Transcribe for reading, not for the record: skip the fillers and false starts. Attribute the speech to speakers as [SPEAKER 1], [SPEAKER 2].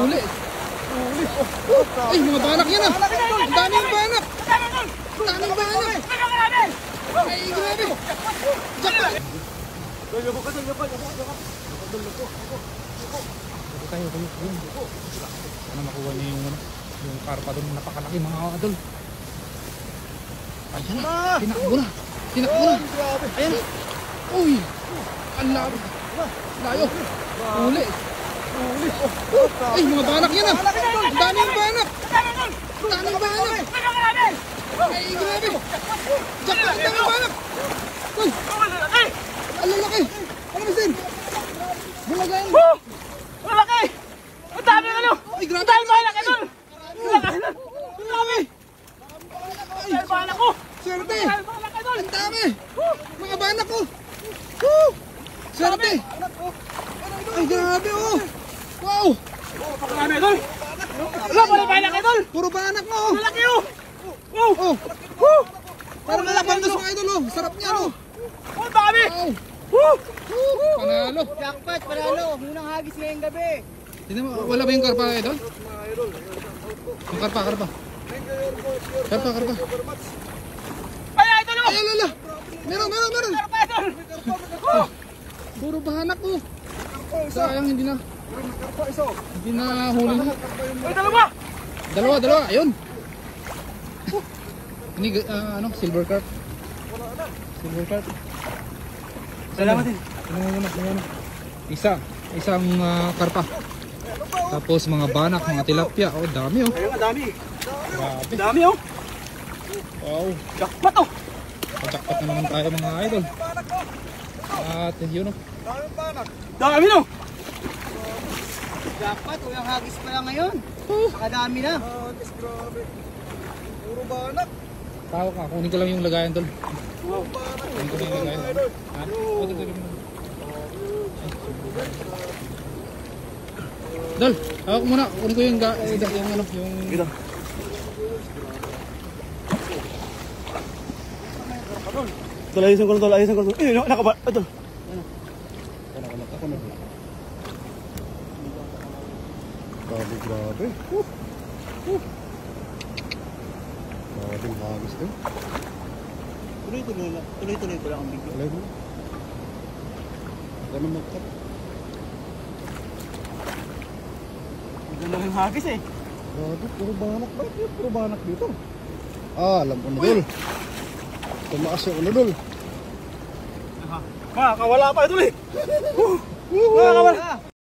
[SPEAKER 1] Huli. Ay, mga banak yan ah. Ang daming banak. Ang daming banak. Ay, grabe. Jackpot. Tayo. Sana makuha niya yung karpa doon. Napakalaki mga idol. Ayan na. Tinakbo na. Ayan na. Uy. Ang labi. Layo. Huli. Ay, mga banak yan ah. Ang daming banak. Ay, grabe. Jackpot, ang daming banak. Uy. Ang lalaki. Ano ba sin? Bulagayan.
[SPEAKER 2] Malaki! Ang dami ano!
[SPEAKER 1] Ay, grabe.
[SPEAKER 2] Ang dami banak idol! Ang dami! Ang dami banak ko!
[SPEAKER 1] Swerte.
[SPEAKER 2] Ang dami banak idol!
[SPEAKER 1] Ang dami. Mga banak ko. Swerte. Ay, grabe oh. Wow.
[SPEAKER 2] Ang dami idol! Wala pa rin banak idol!
[SPEAKER 1] Puro banak mo oh.
[SPEAKER 2] Malaki oh! Oh!
[SPEAKER 1] Oh. Parang malabandos mga idol oh. Sarap niya oh.
[SPEAKER 2] Ang dami!
[SPEAKER 1] Wow. Panalo.
[SPEAKER 3] Jackpot, panalo. Munang hagis ngayong gabi.
[SPEAKER 1] Tignan mo, wala ba yung karpa idol? Yung karpa. Karpa.
[SPEAKER 2] Ay idol oh!
[SPEAKER 1] Ay, alala. Meron.
[SPEAKER 2] Karpa idol!
[SPEAKER 1] Puro banak oh. Sayang hindi na huli na.
[SPEAKER 2] Ay dalawa!
[SPEAKER 1] Dalawa. Ayun. Ini silver carp.
[SPEAKER 2] Salamat din.
[SPEAKER 1] Ano. Isang karpa. Tapos mga banak, mga tilapia. Oh, dami oh.
[SPEAKER 2] Ayun, ang dami.
[SPEAKER 1] Grabe.
[SPEAKER 2] Ang dami oh!
[SPEAKER 1] Wow.
[SPEAKER 2] Jackpot oh!
[SPEAKER 1] Jackpot na naman tayo mga idol. At yun oh.
[SPEAKER 2] Dami no!
[SPEAKER 3] Jackpot, uyang hagis pa lang ngayon. Nakadami na.
[SPEAKER 4] Grabe. Puro banak.
[SPEAKER 1] Tao ka, kunin ko lang yung lagayan tol.
[SPEAKER 2] Wow!
[SPEAKER 1] Kunin ko lang yung lagayan. Ha? Dol, hawak ko muna. Kunin ko yung
[SPEAKER 2] Dito. Tol, ayusin ko. Eh, nakaba. Ito.
[SPEAKER 4] Grabe. Maraming hagis din.
[SPEAKER 3] Tuloy-tuloy ko lang ang video.
[SPEAKER 4] Alay mo. Ganun magkat.
[SPEAKER 2] Ang ganda ng hagis eh.
[SPEAKER 4] Grabe, puro banak. Bakit yung puro banak dito? Alam ko na dul. Tumakas yung ulo dul.
[SPEAKER 2] Makakawala pa ito eh. Makakawala.